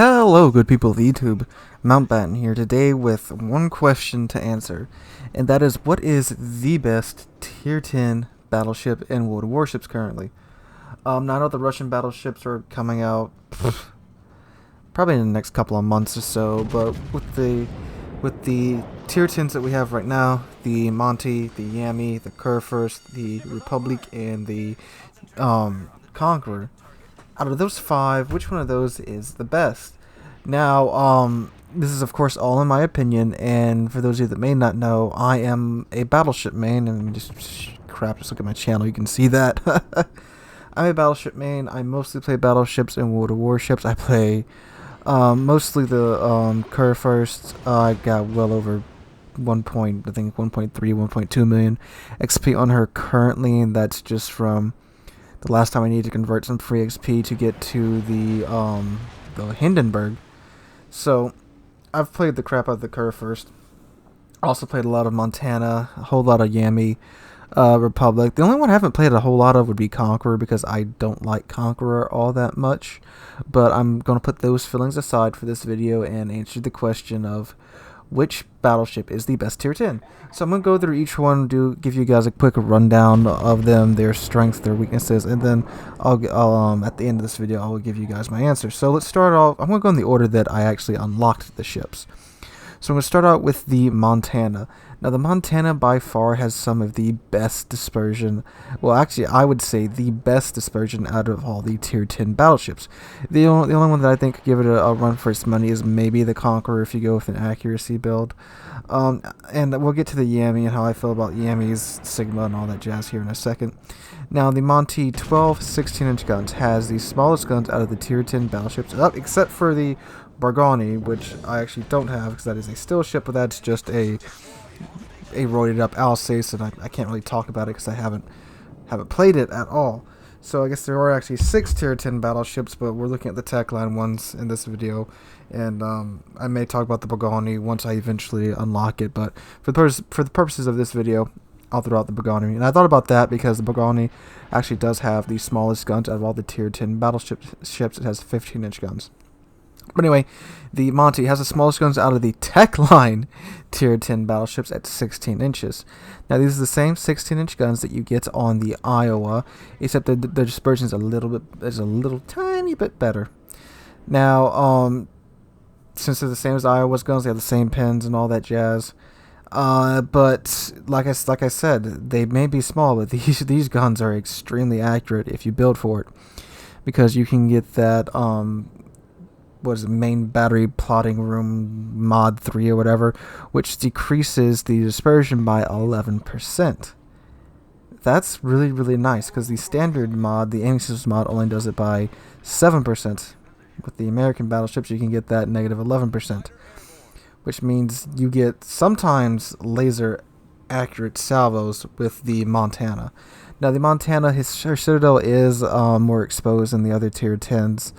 Hello, good people of YouTube. Mountbatten here today with one question to answer, and that is, what is the best Tier 10 battleship in World of Warships currently? Now I know the Russian battleships are coming out probably in the next couple of months or so, but with the Tier 10s that we have right now, the Monty, the Yami, the Kurfurst, the Republic, and the Conqueror, out of those five, which one of those is the best? Now, this is of course all in my opinion, and for those of you that may not know, I am a Battleship main, and just look at my channel, you can see that. I'm a Battleship main. I mostly play Battleships and World of Warships. I play mostly the Kurfurst. I got well over 1.3, 1.2 million XP on her currently, and that's just from the last time I needed to convert some free XP to get to the Hindenburg. So I've played the crap out of the Kurfurst. Also played a lot of Montana, a whole lot of Yami, Republic. The only one I haven't played a whole lot of would be Conqueror, because I don't like Conqueror all that much. But I'm going to put those feelings aside for this video and answer the question of which battleship is the best Tier 10. So I'm going to go through each one, give you guys a quick rundown of them, their strengths, their weaknesses, and then I'll at the end of this video, I will give you guys my answer. So let's start off. I'm going to go in the order that I actually unlocked the ships. So I'm going to start out with the Montana. Now, the Montana by far has some of the best dispersion. Well, actually, I would say the best dispersion out of all the Tier 10 battleships. The only one that I think could give it a run for its money is maybe the Conqueror if you go with an accuracy build. And we'll get to the Yami and how I feel about Yami's Sigma and all that jazz here in a second. Now, the Monty 12 16-inch guns has the smallest guns out of the Tier 10 battleships, except for the Bargani, which I actually don't have because that is a still ship, but that's just a roided up Alsace, and I can't really talk about it because I haven't played it at all. So I guess there are actually 6 Tier 10 battleships, but we're looking at the tech line ones in this video, and I may talk about the Bargani once I eventually unlock it, but for the purposes of this video, I'll throw out the Bargani. And I thought about that because the Bargani actually does have the smallest guns out of all the Tier 10 battleships. It has 15-inch guns. But anyway, the Monty has the smallest guns out of the tech line Tier 10 battleships at 16 inches. Now, these are the same 16-inch guns that you get on the Iowa, except the dispersion is a little tiny bit better. Now, since they're the same as Iowa's guns, they have the same pins and all that jazz. But like I said, they may be small, but these guns are extremely accurate if you build for it, because you can get that main battery plotting room mod 3 or whatever, which decreases the dispersion by 11%. That's really, really nice, because the standard mod, the aiming systems mod, only does it by 7%. With the American battleships, you can get that negative 11%, which means you get sometimes laser accurate salvos with the Montana. Now, the Montana, her citadel is more exposed than the other Tier 10s.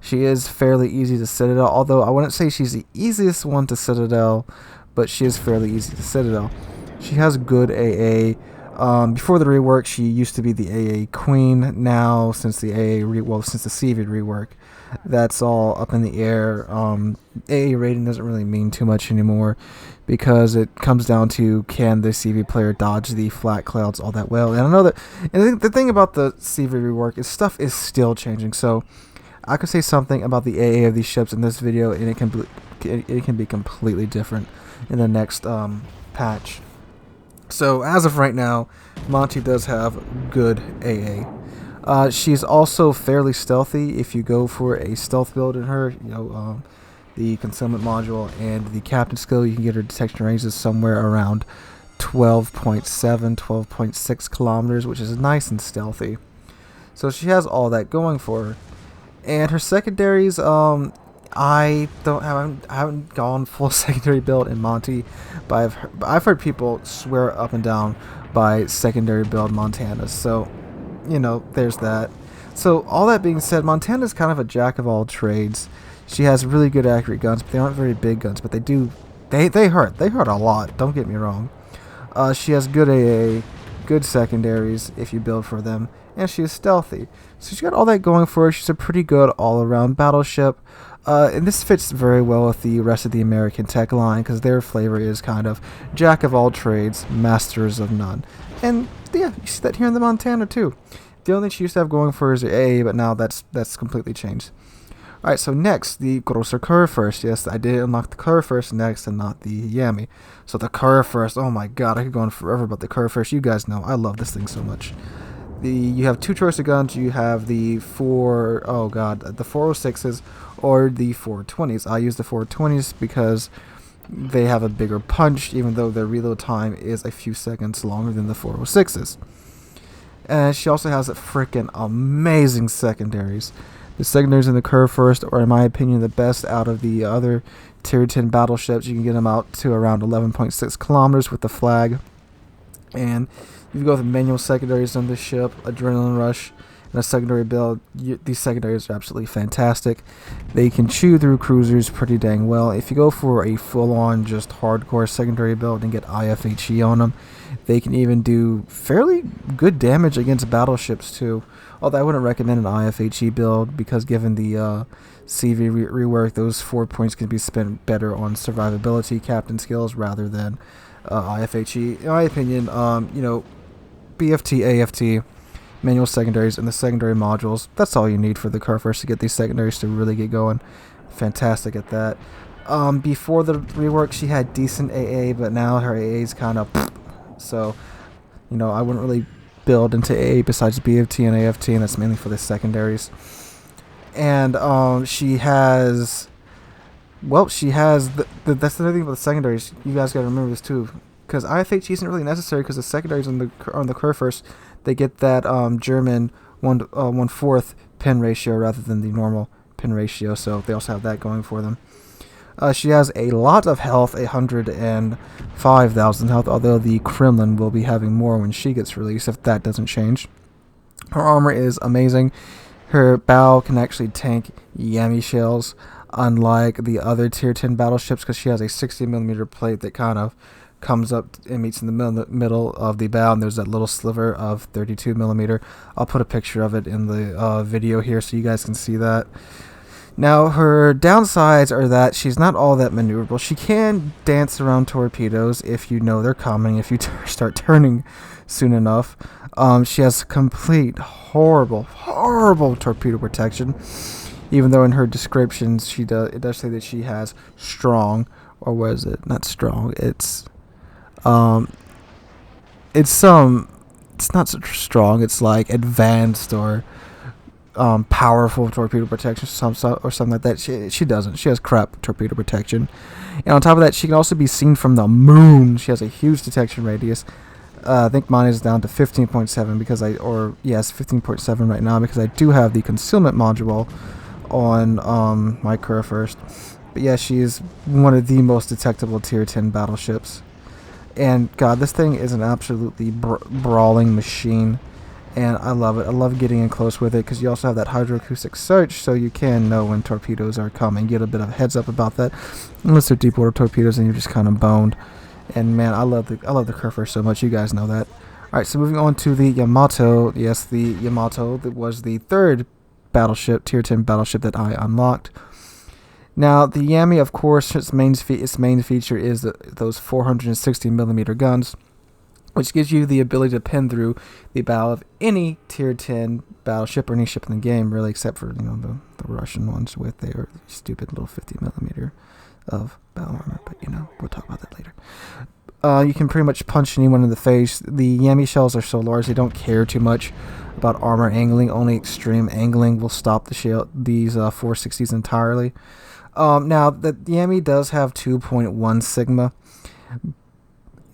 She is fairly easy to citadel, although I wouldn't say she's the easiest one to citadel, but she is fairly easy to citadel. She has good AA. Before the rework, she used to be the AA queen. Now, since the since the CV rework, that's all up in the air. AA rating doesn't really mean too much anymore, because it comes down to, can the CV player dodge the flat clouds all that well? And I know that, and the thing about the CV rework is stuff is still changing, so I could say something about the AA of these ships in this video, and it can be completely different in the next patch. So as of right now, Monty does have good AA. She's also fairly stealthy if you go for a stealth build in her. The concealment module and the captain skill, you can get her detection ranges somewhere around 12.7, 12.6 kilometers, which is nice and stealthy. So she has all that going for her. And her secondaries, I haven't gone full secondary build in Monty, but I've heard people swear up and down by secondary build Montana. So, there's that. So all that being said, Montana's kind of a jack of all trades. She has really good accurate guns, but they aren't very big guns. But they hurt. They hurt a lot. Don't get me wrong. She has good AA, good secondaries if you build for them, and she is stealthy. So she's got all that going for her. She's a pretty good all-around battleship. And this fits very well with the rest of the American tech line because their flavor is kind of jack of all trades, masters of none. And yeah, you see that here in the Montana too. The only thing she used to have going for her is her AA, but now that's completely changed. Alright, so next, the Grosser Kurfurst. Yes, I did unlock the Kurfurst next and not the Yami. So the Kurfurst, oh my god, I could go on forever about the Kurfurst. You guys know, I love this thing so much. You have two choice of guns. You have the the 406s or the 420s. I use the 420s because they have a bigger punch, even though their reload time is a few seconds longer than the 406s. And she also has a freaking amazing secondaries. The secondaries in the Kurfurst are, in my opinion, the best out of the other Tier 10 battleships. You can get them out to around 11.6 kilometers with the flag. And if you go with manual secondaries on this ship, Adrenaline Rush, and a secondary build, these secondaries are absolutely fantastic. They can chew through cruisers pretty dang well. If you go for a full-on, just hardcore secondary build and get IFHE on them, they can even do fairly good damage against battleships too. Although I wouldn't recommend an IFHE build because given the CV rework, those 4 points can be spent better on survivability, captain skills, rather than IFHE. In my opinion, BFT, AFT, manual secondaries, and the secondary modules, that's all you need for the Kurfurst to get these secondaries to really get going. Fantastic at that. Before the rework, she had decent AA, but now her AA is kind of so, I wouldn't really build into AA besides BFT and AFT, and that's mainly for the secondaries. And she has that's the other thing about the secondaries. You guys gotta remember this too, because IFHE isn't really necessary because the secondaries on the Kurfurst, they get that German 1/4 pin ratio rather than the normal pin ratio, so they also have that going for them. She has a lot of health, 105,000 health, although the Kremlin will be having more when she gets released if that doesn't change. Her armor is amazing. Her bow can actually tank Yami shells, unlike the other Tier 10 battleships, because she has a 60mm plate that kind of comes up and meets in the middle of the bow, and there's that little sliver of 32mm. I'll put a picture of it in the video here so you guys can see that. Now, her downsides are that she's not all that maneuverable. She can dance around torpedoes if you know they're coming, if you start turning soon enough. She has complete horrible torpedo protection, even though in her descriptions it does say that she has strong, or what is it? Not strong. It's not so strong. It's like advanced or powerful torpedo protection or something like that. She doesn't. She has crap torpedo protection. And on top of that, she can also be seen from the moon. She has a huge detection radius. I think mine is down to 15.7 because 15.7 right now because I do have the concealment module on my Kurfurst. But yeah, she is one of the most detectable Tier 10 battleships. And god, this thing is an absolutely brawling machine. And I love it. I love getting in close with it because you also have that hydroacoustic search, so you can know when torpedoes are coming. Get a bit of a heads up about that. Unless they're deep water torpedoes, and you're just kind of boned. And man, I love the Kurfurst so much. You guys know that. All right, so moving on to the Yamato. Yes, the Yamato that was the third battleship, Tier 10 battleship that I unlocked. Now, the Yami, of course, its main feature is those 460mm guns, which gives you the ability to pin through the bow of any Tier 10 battleship or any ship in the game, really, except for the Russian ones with their stupid little 50mm of bow armor. But we'll talk about that later. You can pretty much punch anyone in the face. The Yami shells are so large they don't care too much about armor angling. Only extreme angling will stop these 460s entirely. Now, the Yami does have 2.1 Sigma.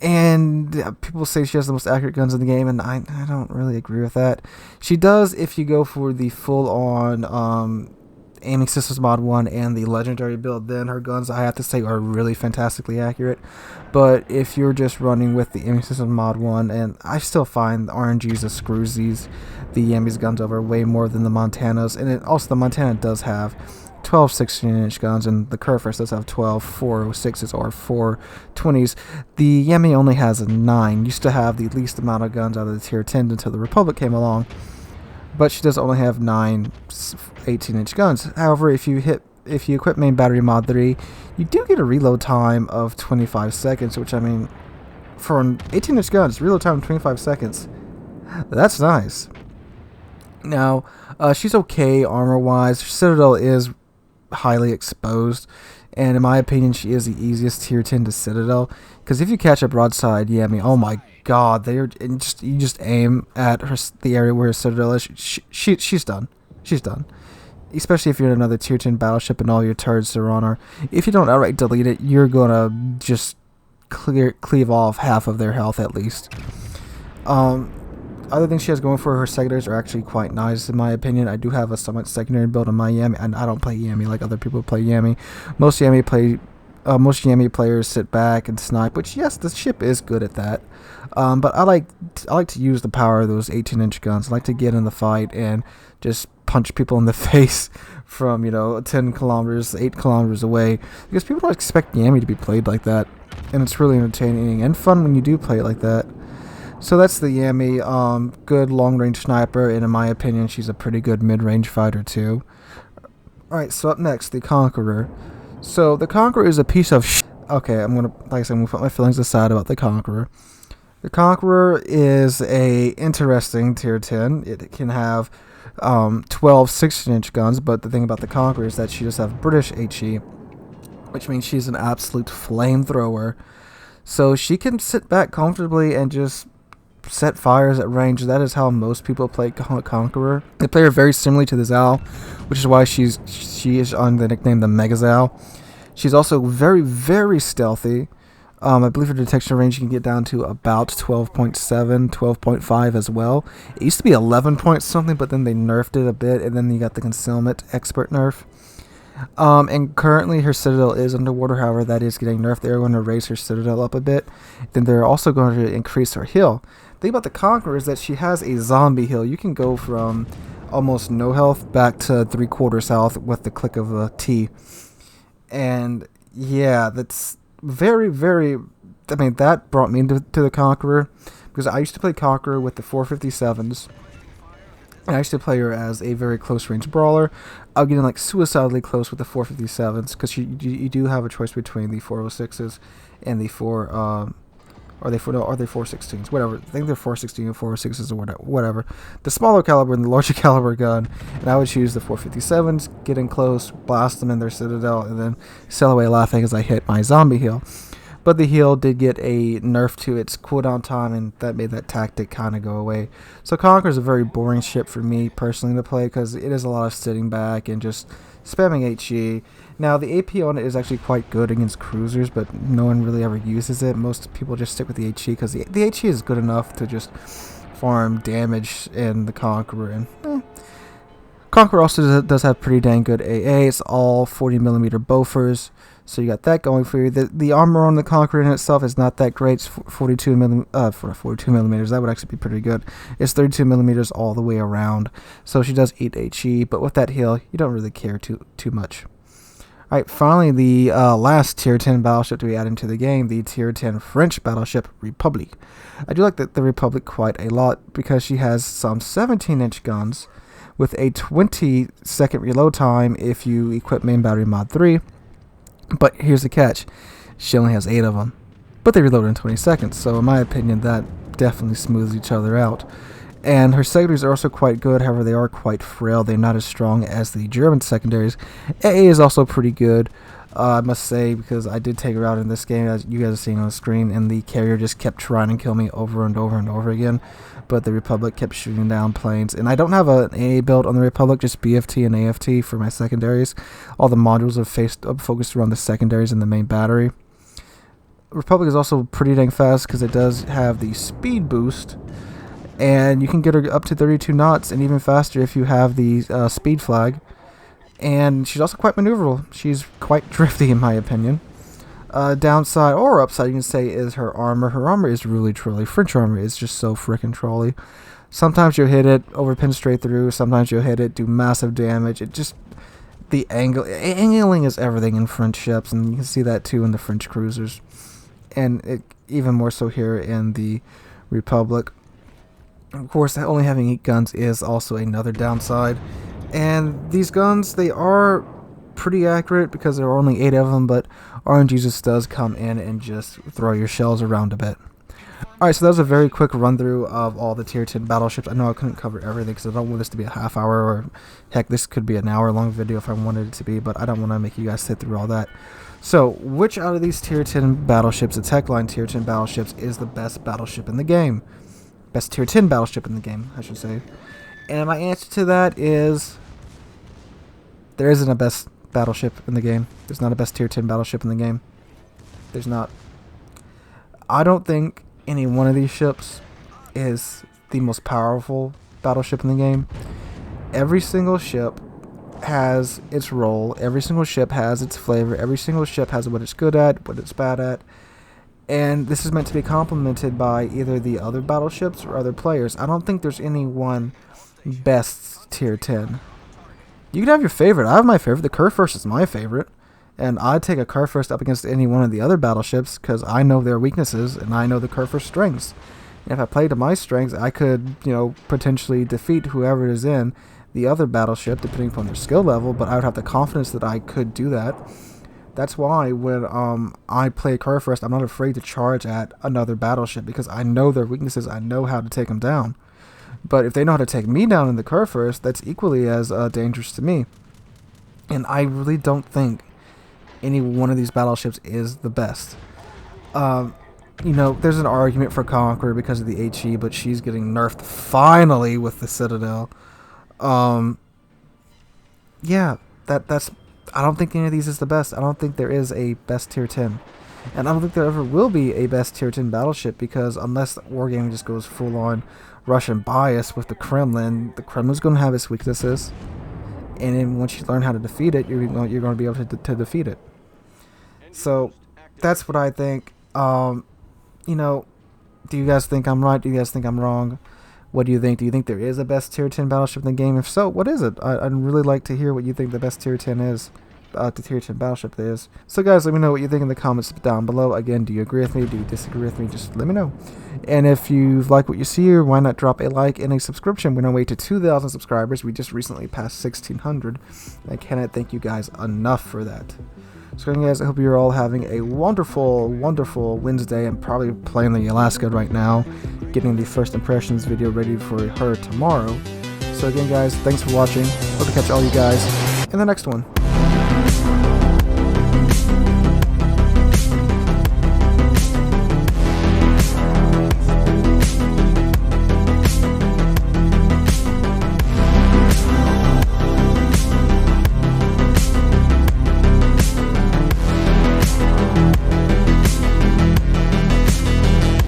And people say she has the most accurate guns in the game, and I don't really agree with that. She does if you go for the full-on aiming systems mod 1 and the legendary build. Then her guns, I have to say, are really fantastically accurate. But if you're just running with the aiming systems mod 1, and I still find the RNGs that screws the Yami's guns over way more than the Montanas. And also the Montana does have 12 16-inch guns, and the Kurfurst does have 12 406s or 420s. The Yami only has a 9. Used to have the least amount of guns out of the Tier 10 until the Republic came along, but she does only have 9 18-inch guns. However, if you if you equip main battery mod 3, you do get a reload time of 25 seconds, which, I mean, for an 18-inch gun, it's reload time of 25 seconds. That's nice. Now, she's okay armor-wise. Her Citadel is highly exposed, and in my opinion, she is the easiest tier 10 to Citadel, because if you catch a broadside Yami, oh my god, you just aim at the area where her Citadel is, she's done. She's done. Especially if you're in another tier 10 battleship and all your turrets are on her. If you don't outright delete it, you're gonna just cleave off half of their health at least. Other things she has going for her secondaries are actually quite nice in my opinion. I do have a somewhat secondary build on my Yami, and I don't play Yami like other people play Yami. Most Yami players sit back and snipe, which yes, the ship is good at that. But I like to use the power of those 18-inch guns. I like to get in the fight and just punch people in the face from 10 kilometers, 8 kilometers away, because people don't expect Yami to be played like that, and it's really entertaining and fun when you do play it like that. So that's the Yami, good long-range sniper, and in my opinion, she's a pretty good mid-range fighter too. Alright, so up next, the Conqueror. So the Conqueror is a piece of Okay, I'm gonna put my feelings aside about the Conqueror. The Conqueror is a interesting tier 10. It can have 12 16-inch guns, but the thing about the Conqueror is that she does have British HE, which means she's an absolute flamethrower. So she can sit back comfortably and just set fires at range. That is how most people play Conqueror. They play her very similarly to the Zal, which is why she is on the nickname the Mega Zal. She's also very, very stealthy. I believe her detection range can get down to about 12.7, 12.5 as well. It used to be 11 point something, but then they nerfed it a bit, and then you got the concealment expert nerf. And currently her Citadel is underwater, however that is getting nerfed. They're going to raise her Citadel up a bit. Then they're also going to increase her heal. The thing about the Conqueror is that she has a zombie heal. You can go from almost no health back to 3/4 health with the click of a T. And yeah, that's very, very, I mean, that brought me to the Conqueror, because I used to play Conqueror with the 457s. And I used to play her as a very close range brawler. I'll get in like suicidally close with the 457s, because you do have a choice between the 406s and the 416s, whatever. I think they're 416 and 406s or whatever. The smaller caliber and the larger caliber gun, and I would choose the 457s, get in close, blast them in their Citadel, and then sail away laughing as I hit my zombie heal. But the heal did get a nerf to its cooldown time, and that made that tactic kind of go away. So Conqueror is a very boring ship for me personally to play, because it is a lot of sitting back and just spamming HE. Now the AP on it is actually quite good against cruisers, but no one really ever uses it. Most people just stick with the HE, because the HE is good enough to just farm damage in the Conqueror. And Conqueror also does have pretty dang good AA. It's all 40mm bofers. So you got that going for you. The armor on the Conqueror in itself is not that great. It's 42 millimeters. That would actually be pretty good. It's 32 millimeters all the way around. So she does eat HE, but with that heal, you don't really care too much. Alright, finally the last tier 10 battleship to be added into the game, the tier 10 French battleship Republic. I do like the Republic quite a lot, because she has some 17-inch guns with a 20-second reload time if you equip main battery mod 3. But here's the catch, she only has 8 of them, but they reload in 20 seconds, so in my opinion that definitely smooths each other out. And her secondaries are also quite good, however they are quite frail. They're not as strong as the German secondaries. AA is also pretty good, I must say, because I did take her out in this game, as you guys are seeing on the screen, and the carrier just kept trying to kill me over and over and over again. But the Republic kept shooting down planes. And I don't have an AA build on the Republic, just BFT and AFT for my secondaries. All the modules are focused around the secondaries and the main battery. Republic is also pretty dang fast, because it does have the speed boost. And you can get her up to 32 knots and even faster if you have the speed flag. And she's also quite maneuverable. She's quite drifty in my opinion. Downside or upside, you can say, is her armor. Her armor is really trolly. French armor is just so freaking trolly. Sometimes you'll hit it, overpin straight through. Sometimes you'll hit it, do massive damage. It just, angling is everything in French ships, and you can see that too in the French cruisers, and even more so here in the Republic. Of course, only having 8 guns is also another downside. And these guns, they are pretty accurate because there are only 8 of them, but RNG just does come in and just throw your shells around a bit. Alright, so that was a very quick run through of all the tier 10 battleships. I know I couldn't cover everything because I don't want this to be a half hour, or heck, this could be an hour long video if I wanted it to be, but I don't want to make you guys sit through all that. So, which out of these tier 10 battleships, the Techline tier 10 battleships, is the best battleship in the game? Best tier 10 battleship in the game, I should say. And my answer to that is, there isn't a best battleship in the game. There's not a best tier 10 battleship in the game. There's not. I don't think any one of these ships is the most powerful battleship in the game. Every single ship has its role. Every single ship has its flavor. Every single ship has what it's good at, what it's bad at. And this is meant to be complemented by either the other battleships or other players. I don't think there's any one best tier 10. You can have your favorite. I have my favorite. The Kurfurst is my favorite. And I'd take a Kurfurst up against any one of the other battleships because I know their weaknesses and I know the Kurfurst's strengths. And if I played to my strengths, I could, potentially defeat whoever is in the other battleship depending upon their skill level, but I would have the confidence that I could do that. That's why when I play Kurfurst, I'm not afraid to charge at another battleship because I know their weaknesses. I know how to take them down. But if they know how to take me down in the Kurfurst, that's equally as dangerous to me. And I really don't think any one of these battleships is the best. There's an argument for Conqueror because of the HE, but she's getting nerfed finally with the Citadel. That's. I don't think any of these is the best. I don't think there is a best tier 10. And I don't think there ever will be a best tier 10 battleship because unless Wargaming just goes full on Russian bias with the Kremlin's going to have its weaknesses. And then once you learn how to defeat it, you're going to be able to defeat it. So that's what I think. Do you guys think I'm right? Do you guys think I'm wrong? What do you think? Do you think there is a best tier 10 battleship in the game? If so, what is it? I'd really like to hear what you think the best tier 10 is. The tier 10 battleship is. So guys, let me know what you think in the comments down below. Again, do you agree with me? Do you disagree with me? Just let me know. And if you like what you see here, why not drop a like and a subscription? We're on our way to 2,000 subscribers. We just recently passed 1,600. I cannot thank you guys enough for that. So guys, I hope you're all having a wonderful, wonderful Wednesday. I'm probably playing the Alaska right now, getting the first impressions video ready for her tomorrow. So again guys, thanks for watching. Hope to catch all you guys in the next one.